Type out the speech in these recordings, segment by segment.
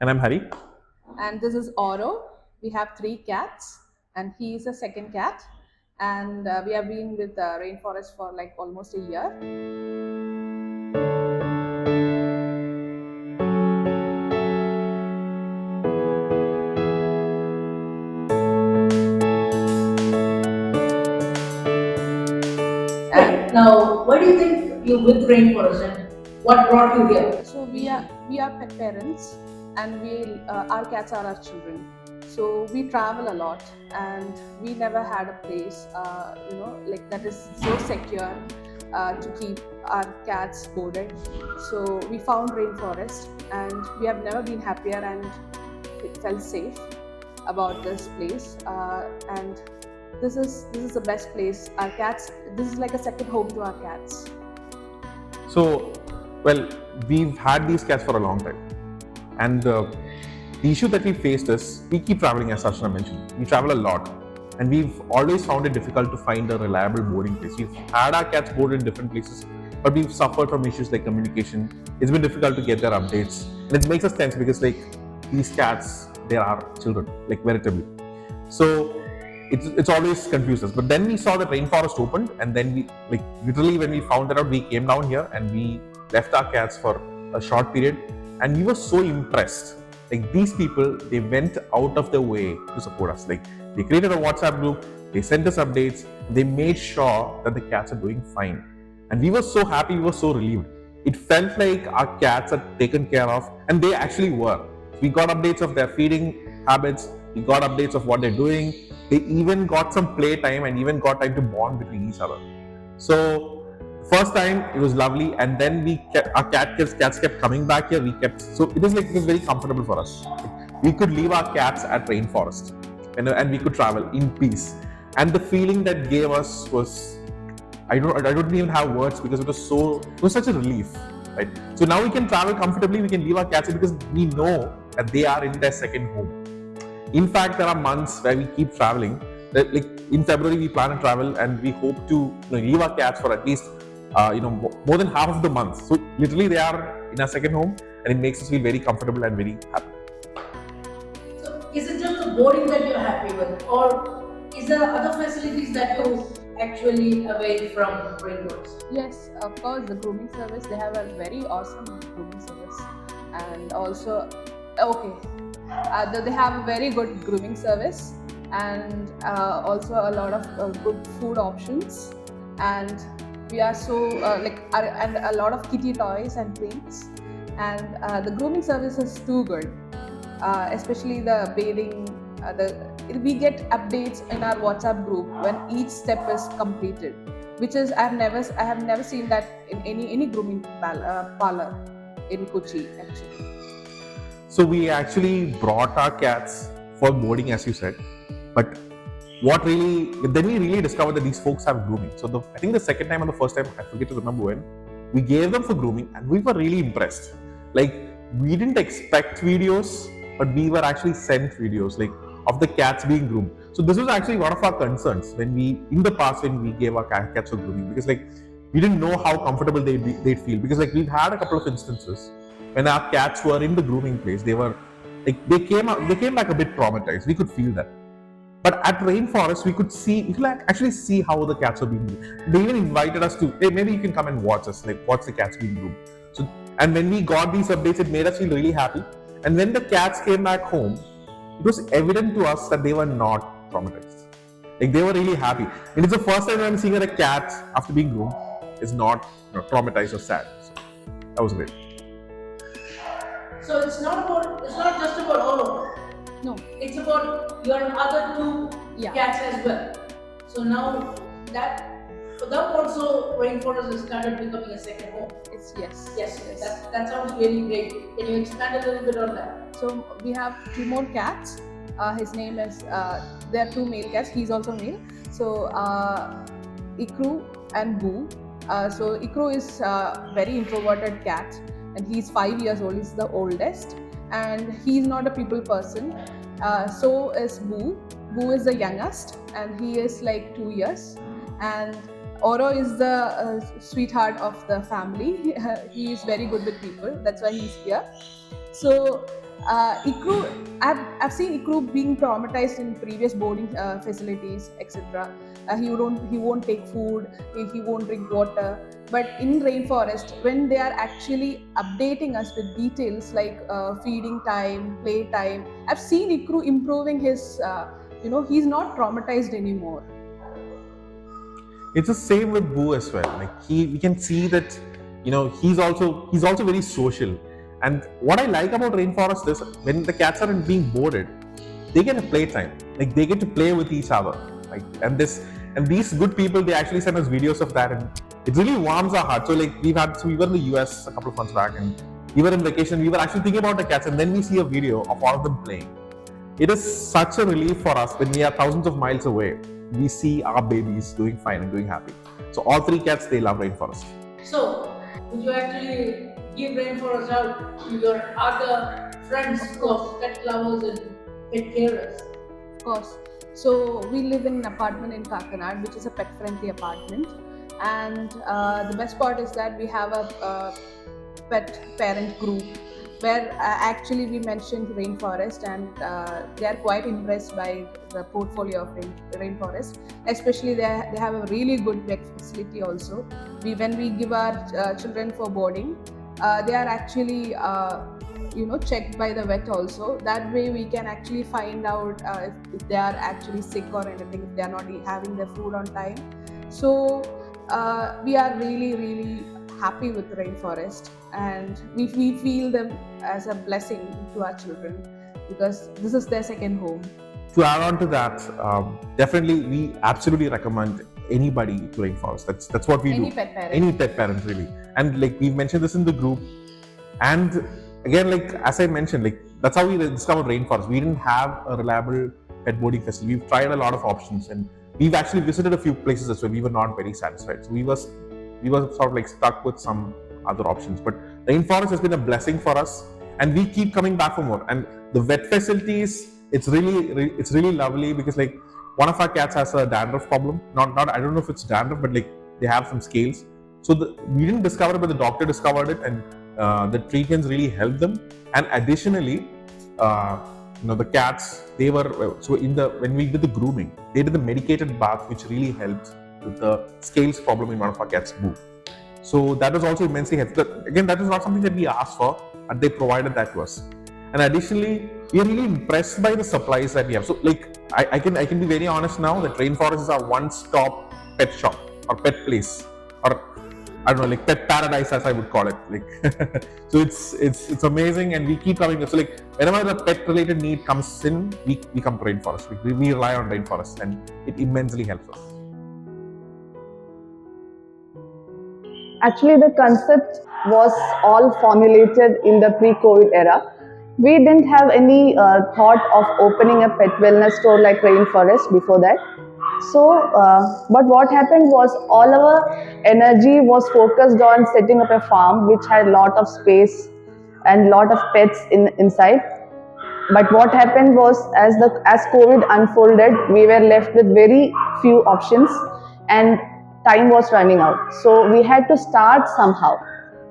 And I'm Hari. And this is Oro. We have three cats, and he is a second cat. And we have been with Rainforest for like almost a year. Right. Now, why do you think you with Rainforest and what brought you here? So we are pet parents, and we our cats are our children. So we travel a lot, and we never had a place, like that is so secure to keep our cats boarded. So we found Rainforest, and we have never been happier, and it felt safe about this place. And this is the best place. Our cats. This is like a second home to our cats. So, well, we've had these cats for a long time. And the issue that we faced is we keep traveling, as Archana mentioned. We travel a lot. And we've always found it difficult to find a reliable boarding place. We've had our cats boarded in different places, but we've suffered from issues like communication. It's been difficult to get their updates. And it makes us tense because, like, these cats, they are children, like, veritably. So, it's always confused us. But then we saw that Rainforest opened, and then we, like, literally when we found that out, we came down here and we left our cats for a short period, and we were so impressed. Like, these people, they went out of their way to support us. Like, they created a WhatsApp group, they sent us updates, they made sure that the cats are doing fine. And we were so happy, we were so relieved. It felt like our cats are taken care of, and they actually were. We got updates of their feeding habits, we got updates of what they're doing. They even got some play time and even got time to bond between each other. So first time it was lovely, and then we kept, our cats kept coming back here. We kept, so it was very comfortable for us. We could leave our cats at Rainforest, and we could travel in peace. And the feeling that gave us was, I don't even have words, because it was such a relief, right? So now we can travel comfortably. We can leave our cats because we know that they are in their second home. In fact, there are months where we keep traveling. Like in February, we plan to travel, and we hope to leave our cats for at least more than half of the month. So literally, they are in our second home, and it makes us feel very comfortable and very happy. So, is it just the boarding that you're happy with, or is there other facilities that you actually avail from Rainforest? Yes, of course, the grooming service. They have a very awesome grooming service, and also, okay, they have a very good grooming service, and also a lot of good food options, and we are so and a lot of kitty toys and things, and the grooming service is too good, especially the bathing. We get updates in our WhatsApp group when each step is completed, which is I have never seen that in any grooming parlor in Kochi actually. So we actually brought our cats for boarding, as you said. But then we really discovered that these folks have grooming. So I think the second time or the first time, I forget to remember when, we gave them for grooming, and we were really impressed. Like, we didn't expect videos, but we were actually sent videos, like, of the cats being groomed. So this was actually one of our concerns in the past, when we gave our cats for grooming, because, like, we didn't know how comfortable they'd feel, because, like, we've had a couple of instances when our cats were in the grooming place. They were like, they came back a bit traumatized. We could feel that. But at Rainforest, we could actually see how the cats were being groomed. They even invited us to, hey, maybe you can come and watch us, like, watch the cats being groomed. So, and when we got these updates, it made us feel really happy. And when the cats came back home, it was evident to us that they were not traumatized. Like, they were really happy. And it's the first time I'm seeing that a cat, after being groomed, is not traumatized or sad. So that was great. So it's not just about Olo. No, It's about your other two yeah. cats as well. So now that for them also Rainforest has started becoming a second home. It's yes. Yes, that sounds really great. Can you expand a little bit on that? So we have two more cats. His name is. There are two male cats. He's also male. So Ikru and Boo. So Ikru is a very introverted cat, and he's 5 years old. He's the oldest, and he's not a people person. So is Boo. Boo is the youngest, and he is like 2 years. And Oro is the sweetheart of the family. He is very good with people. That's why he's here. So I've seen Ikru being traumatized in previous boarding facilities, etc. He won't take food, he won't drink water. But in rainforest, when they are actually updating us with details like feeding time, play time, I've seen Ikru improving his. He's not traumatized anymore. It's the same with Boo as well. Like we can see that, he's also very social. And what I like about Rainforest is when the cats aren't being boarded, they get a playtime. Like they get to play with each other. Like and these good people, they actually send us videos of that, and it really warms our heart. So like we were in the US a couple of months back, and we were in vacation. We were actually thinking about the cats, and then we see a video of all of them playing. It is such a relief for us when we are thousands of miles away. We see our babies doing fine and doing happy. So all three cats, they love Rainforest. So, would you actually give rainforest out to your other friends, of course, pet lovers and pet carers? Of course. So we live in an apartment in Kakinad, which is a pet-friendly apartment, and the best part is that we have a pet parent group where actually we mentioned rainforest, and they are quite impressed by the portfolio of rainforest. Especially they have a really good vet facility also. When we give our children for boarding, they are actually checked by the vet also. That way we can actually find out if they are actually sick or anything, if they are not having their food on time. So we are really really happy with rainforest, and we feel them as a blessing to our children because this is their second home. To add on to that, definitely we absolutely recommend anybody to Rainforest. That's what we Any do. pet parent. Any pet parent really. And like we've mentioned this in the group. And again, like as I mentioned, like that's how we discovered Rainforest. We didn't have a reliable pet boarding facility. We've tried a lot of options, and we've actually visited a few places as well. We were not very satisfied. So we were sort of like stuck with some other options. But Rainforest has been a blessing for us, and we keep coming back for more. And the vet facilities, it's really lovely because like one of our cats has a dandruff problem. Not I don't know if it's dandruff, but like they have some scales. So we didn't discover it, but the doctor discovered it, and the treatments really helped them. And additionally, the cats, they were so when we did the grooming, they did the medicated bath, which really helped with the scales problem in one of our cats, Boo. So that was also immensely helpful. Again, that is not something that we asked for, and they provided that to us. And additionally, we are really impressed by the supplies that we have. So like I can be very honest now that Rainforest is our one-stop pet shop or pet place, or I don't know, like pet paradise as I would call it. Like so it's amazing, and we keep coming. So like whenever the pet related need comes in, we come to Rainforest. We rely on Rainforest, and it immensely helps us. Actually, the concept was all formulated in the pre-COVID era. We didn't have any thought of opening a pet wellness store like Rainforest before that. So, but what happened was all our energy was focused on setting up a farm which had a lot of space and lot of pets inside. But what happened was as COVID unfolded, we were left with very few options, and time was running out. So we had to start somehow.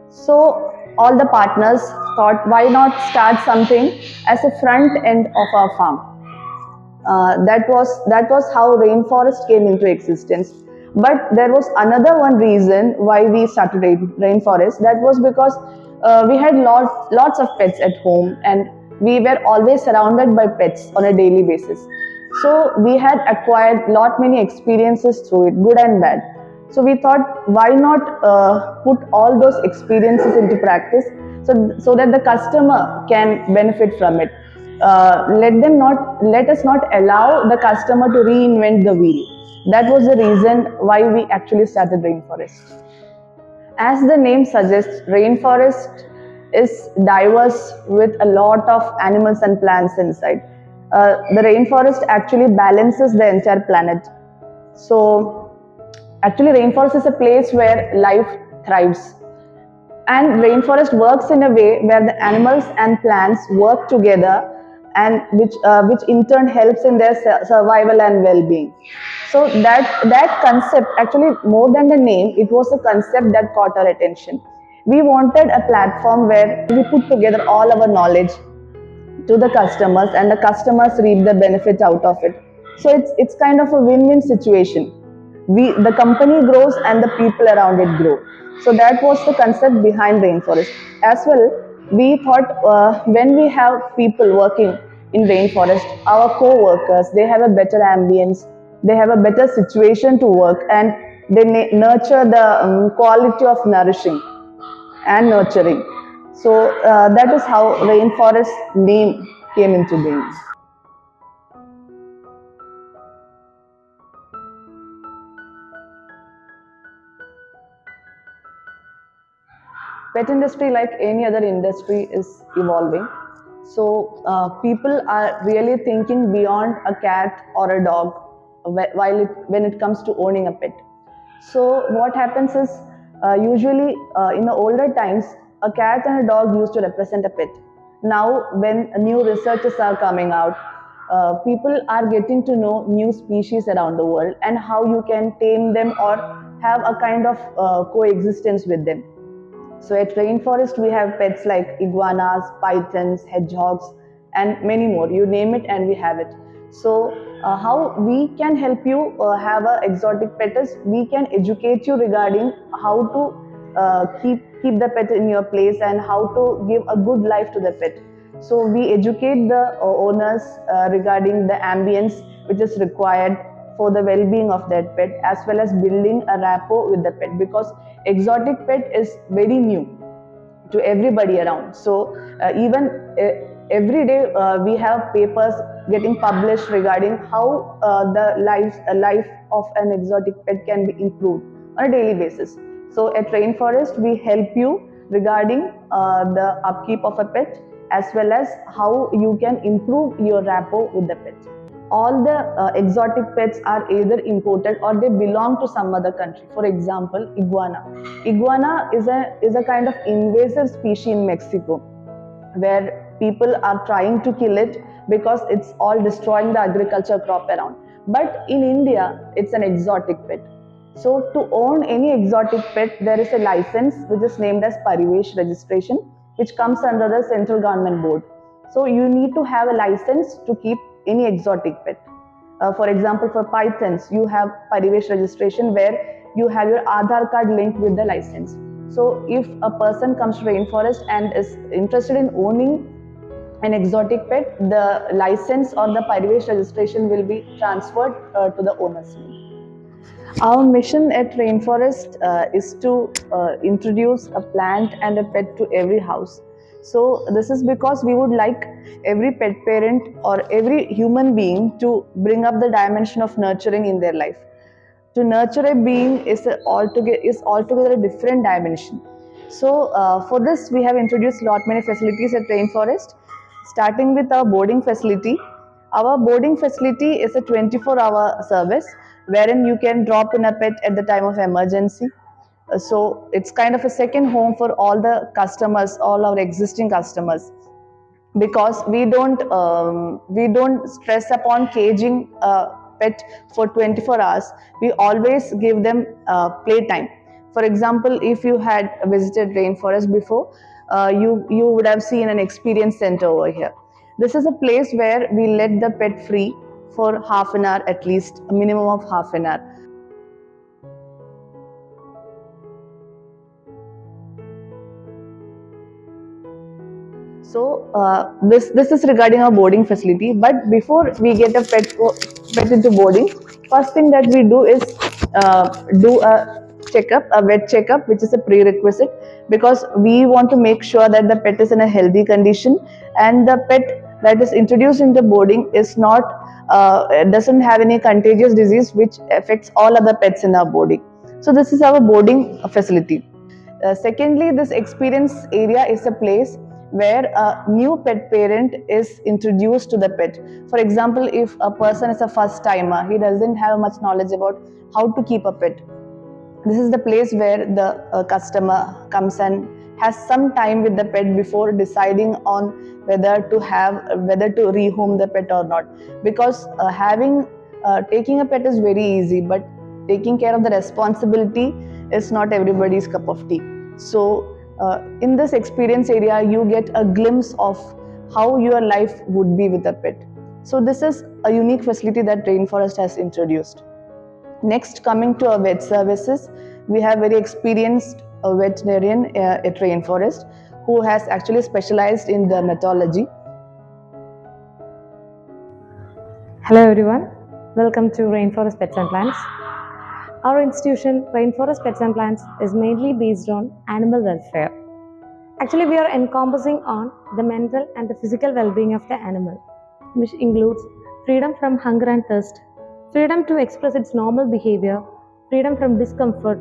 So all the partners thought, why not start something as a front end of our farm? That was how Rainforest came into existence. But there was another one reason why we started Rainforest. That was because we had lots of pets at home, and we were always surrounded by pets on a daily basis. So we had acquired many experiences through it, good and bad. So we thought, why not put all those experiences into practice, so that the customer can benefit from it. Let us not allow the customer to reinvent the wheel. That was the reason why we actually started Rainforest. As the name suggests, rainforest is diverse with a lot of animals and plants inside. The rainforest actually balances the entire planet. So actually rainforest is a place where life thrives. And rainforest works in a way where the animals and plants work together, and which in turn helps in their survival and well-being. So that concept, actually more than the name, it was a concept that caught our attention. We wanted a platform where we put together all our knowledge, to the customers, and the customers reap the benefit out of it. So it's kind of a win-win situation. The company grows and the people around it grow. So that was the concept behind Rainforest. As well, we thought when we have people working in Rainforest, our co-workers, they have a better ambience, they have a better situation to work, and they nurture the quality of nourishing and nurturing. So that is how Rainforest name came into being. Pet industry, like any other industry, is evolving. So people are really thinking beyond a cat or a dog when it comes to owning a pet. So what happens is, usually in the older times, a cat and a dog used to represent a pet. Now, when new researches are coming out, people are getting to know new species around the world and how you can tame them or have a kind of coexistence with them. So at Rainforest, we have pets like iguanas, pythons, hedgehogs, and many more. You name it, and we have it. So, how we can help you have an exotic pet is we can educate you regarding how to keep the pet in your place and how to give a good life to the pet. So we educate the owners regarding the ambience which is required for the well-being of that pet, as well as building a rapport with the pet, because exotic pet is very new to everybody around. So even every day we have papers getting published regarding how the life of an exotic pet can be improved on a daily basis. So at Rainforest, we help you regarding the upkeep of a pet, as well as how you can improve your rapport with the pet. All the exotic pets are either imported or they belong to some other country. For example, iguana. Iguana is a kind of invasive species in Mexico, where people are trying to kill it because it's all destroying the agriculture crop around. But in India, it's an exotic pet. So to own any exotic pet, there is a license which is named as Parivesh registration, which comes under the central government board. So you need to have a license to keep any exotic pet. For example, for pythons, you have Parivesh registration where you have your Aadhaar card linked with the license. So if a person comes to Rainforest and is interested in owning an exotic pet, the license or the Parivesh registration will be transferred to the owner's name. Our mission at Rainforest is to introduce a plant and a pet to every house. So this is because we would like every pet parent or every human being to bring up the dimension of nurturing in their life. To nurture a being is altogether a different dimension. So for this, we have introduced lot many facilities at Rainforest, starting with our boarding facility. Our boarding facility is a 24-hour service wherein you can drop in a pet at the time of emergency. So it's kind of a second home for all the customers, all our existing customers, because we don't stress upon caging a pet for 24 hours. We always give them playtime. For example, if you had visited Rainforest before, you would have seen an experience center over here. This is a place where we let the pet free for half an hour, at least a minimum of half an hour. So this is regarding our boarding facility. But before we get a pet into boarding, first thing that we do is do a vet checkup, which is a prerequisite, because we want to make sure that the pet is in a healthy condition and the pet that is introduced into boarding is not doesn't have any contagious disease which affects all other pets in our boarding. So this is our boarding facility. Secondly, this experience area is a place where a new pet parent is introduced to the pet. For example, if a person is a first timer, he doesn't have much knowledge about how to keep a pet. This is the place where the customer comes and has some time with the pet before deciding on whether to rehome the pet or not. Because taking a pet is very easy, but taking care of the responsibility is not everybody's cup of tea. So in this experience area, you get a glimpse of how your life would be with a pet. So this is a unique facility that Rainforest has introduced. Next, coming to our vet services, we have very experienced veterinarian at Rainforest who has actually specialized in dermatology. Hello everyone, welcome to Rainforest Pets and Plants. Our institution, Rainforest Pets and Plants, is mainly based on animal welfare. Actually, we are encompassing on the mental and the physical well-being of the animal, which includes freedom from hunger and thirst, freedom to express its normal behavior, freedom from discomfort,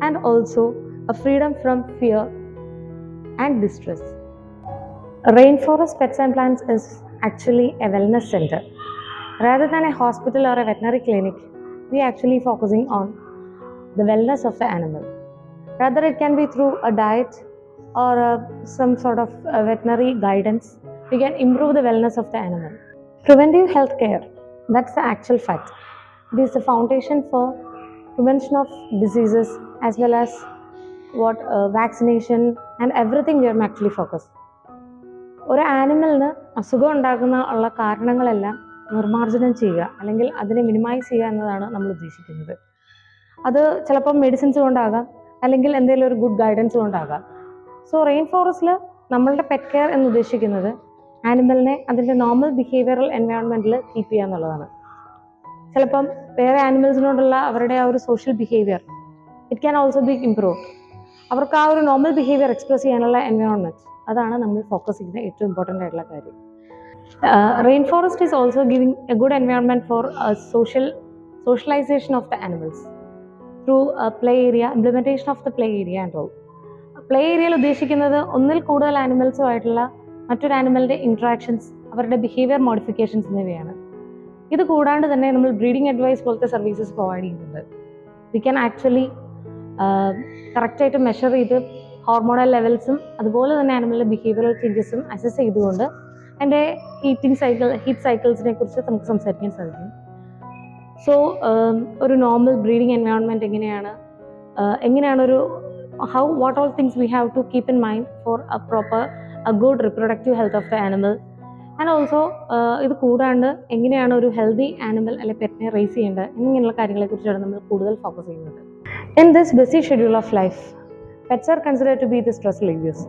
and also a freedom from fear and distress. Rainforest Pets and Plants is actually a wellness center. Rather than a hospital or a veterinary clinic, we are actually focusing on the wellness of the animal. Rather, it can be through a diet or some sort of veterinary guidance. We can improve the wellness of the animal. Preventive health care, that's the actual fact. It is the foundation for prevention of diseases as well as vaccination and everything we are actually focused. ഒരു ആനിമലിന് അസുഖം ഉണ്ടാകുന്ന ഉള്ള കാരണങ്ങളെല്ലാം നിർമ്മാർജ്ജനം ചെയ്യുക അല്ലെങ്കിൽ അതിനെ minimise ചെയ്യുക എന്നതാണ് നമ്മൾ ഉദ്ദേശിക്കുന്നത്. അത് ചിലപ്പം മെഡിസിൻസ് കൊണ്ടാകാം അല്ലെങ്കിൽ എന്തെങ്കിലും ഒരു ഗുഡ് ഗൈഡൻസ് കൊണ്ടാകാം. സോ റെയിൻ ഫോറസ്റ്റിൽ നമ്മളുടെ പെറ്റ് കെയർ എന്ന് ഉദ്ദേശിക്കുന്നത് ആനിമലിനെ അതിൻ്റെ നോർമൽ ബിഹേവിയറൽ എൻവയോൺമെൻറ്റിൽ കീപ്പ് ചെയ്യുക എന്നുള്ളതാണ്. ചിലപ്പം വേറെ ആനിമൽസിനോടുള്ള അവരുടെ ആ ഒരു social behaviour it can also be improved. അവർക്ക് ആ ഒരു നോർമൽ ബിഹേവിയർ എക്സ്പ്രസ് ചെയ്യാനുള്ള എൻവയോൺമെൻറ്റ്, അതാണ് നമ്മൾ ഫോക്കസ് ചെയ്യുന്ന ഏറ്റവും ഇമ്പോർട്ടൻ്റ് ആയിട്ടുള്ള കാര്യം. Rainforest is also giving a good environment for socialization of the animals through a play area, implementation of the play area and all. Play ഏരിയയിൽ ഉദ്ദേശിക്കുന്നത് ഒന്നിൽ കൂടുതൽ ആനിമൽസുമായിട്ടുള്ള മറ്റൊരു ആനിമലിൻ്റെ ഇൻട്രാക്ഷൻസ്, അവരുടെ ബിഹേവിയർ മോഡിഫിക്കേഷൻസ് എന്നിവയാണ്. ഇത് കൂടാണ്ട് തന്നെ നമ്മൾ ബ്രീഡിംഗ് അഡ്വൈസ് പോലത്തെ സർവീസസ് പ്രൊവൈഡ് ചെയ്യുന്നുണ്ട്. വി ക്യാൻ ആക്ച്വലി കറക്റ്റായിട്ട് മെഷർ ചെയ്ത് ഹോർമോണൽ ലെവൽസും അതുപോലെ തന്നെ ആനിമലിൻ്റെ ബിഹേവിയറൽ ചേഞ്ചസും അസസ് ചെയ്തുകൊണ്ട് അതിൻ്റെ ഹീറ്റ് സൈക്കിൾസിനെ കുറിച്ച് നമുക്ക് സംസാരിക്കാൻ സാധിക്കും. സോ ഒരു നോർമൽ ബ്രീഡിംഗ് എൻവയോൺമെൻറ്റ് എങ്ങനെയാണ് what all things we have to keep in mind for a good reproductive health of the animal, and also ഇത് കൂടാണ്ട് എങ്ങനെയാണ് ഒരു ഹെൽത്തി ആനിമൽ അല്ലെങ്കിൽ പെറ്റിനെ റേസ് ചെയ്യേണ്ടത് എന്നിങ്ങനെയുള്ള കാര്യങ്ങളെക്കുറിച്ചാണ് നമ്മൾ കൂടുതൽ ഫോക്കസ് ചെയ്യുന്നത്. In this busy schedule of life, pets are considered to be the stress relievers.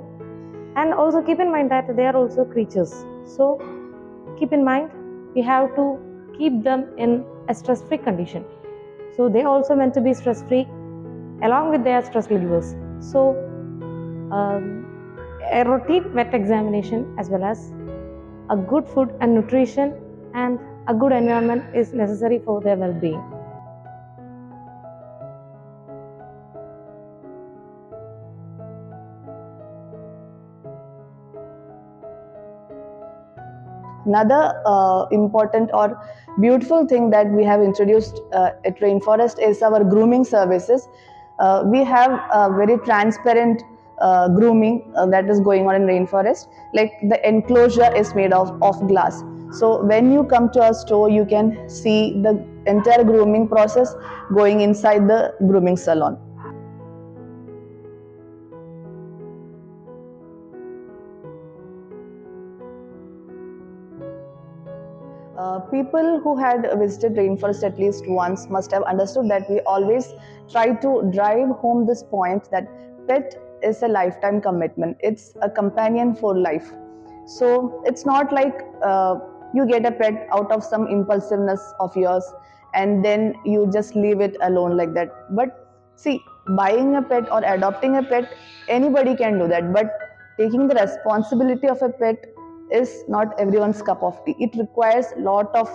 And also keep in mind that they are also creatures. So keep in mind, we have to keep them in a stress-free condition. So they also meant to be stress-free along with their stress relievers. So a routine vet examination as well as a good food and nutrition and a good environment is necessary for their well-being. Another important or beautiful thing that we have introduced at Rainforest is our grooming services. We have a very transparent grooming that is going on in Rainforest. Like the enclosure is made of glass. So when you come to our store, you can see the entire grooming process going inside the grooming salon. People who had visited Rainforest at least once must have understood that we always try to drive home this point that pet is a lifetime commitment. It's a companion for life. So it's not like you get a pet out of some impulsiveness of yours and then you just leave it alone like that. But see, buying a pet or adopting a pet, anybody can do that. But taking the responsibility of a pet is not everyone's cup of tea. It requires a lot of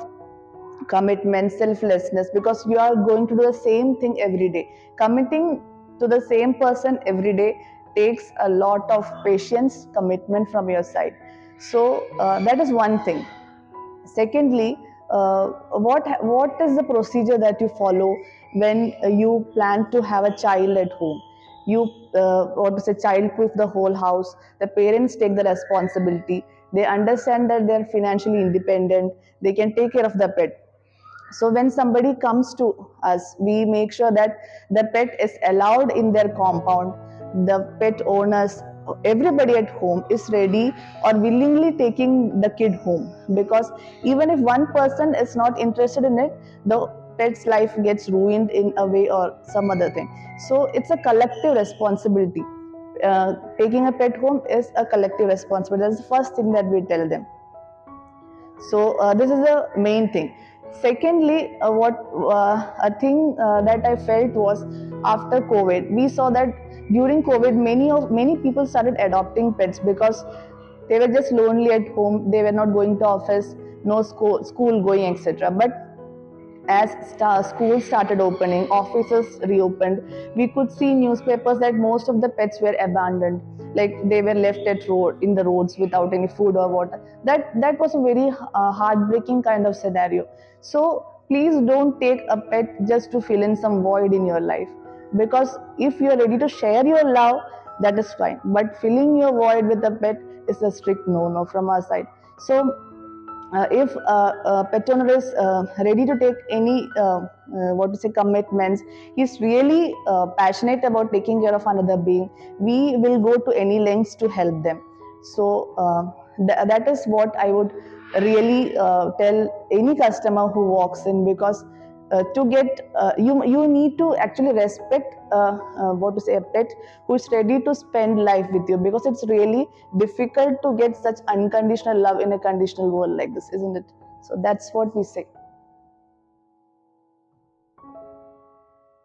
commitment, selflessness, because you are going to do the same thing every day. Committing to the same person every day takes a lot of patience, commitment from your side. So that is one thing. Secondly, what is the procedure that you follow when you plan to have a child at home? You child-proof the whole house. The parents take the responsibility. They understand that they are financially independent. They can take care of the pet. So when somebody comes to us, we make sure that the pet is allowed in their compound. The pet owners everybody at home is ready or willingly taking the kid home, because even if one person is not interested in it, the pet's life gets ruined in a way or some other thing. So it's a collective responsibility. Taking a pet home is a collective responsibility. That's the first thing that we tell them. So this is the main thing. Secondly, what a thing that I felt was, after COVID, we saw that during COVID, many people started adopting pets because they were just lonely at home. They were not going to office, no school going, etc. But as schools started opening, offices reopened, we could see newspapers that most of the pets were abandoned, like they were left at in the roads without any food or water. That was a very heartbreaking kind of scenario. So please don't take a pet just to fill in some void in your life, because if you are ready to share your love, that is fine. But filling your void with a pet is a strict no from our side. So if a pet owner is ready to take any what to say commitments, he's really passionate about taking care of another being, we will go to any lengths to help them. So that is what I would really tell any customer who walks in, because to get you need to actually respect what to say a pet who is ready to spend life with you, because it's really difficult to get such unconditional love in a conditional world like this, isn't it? So that's what we say.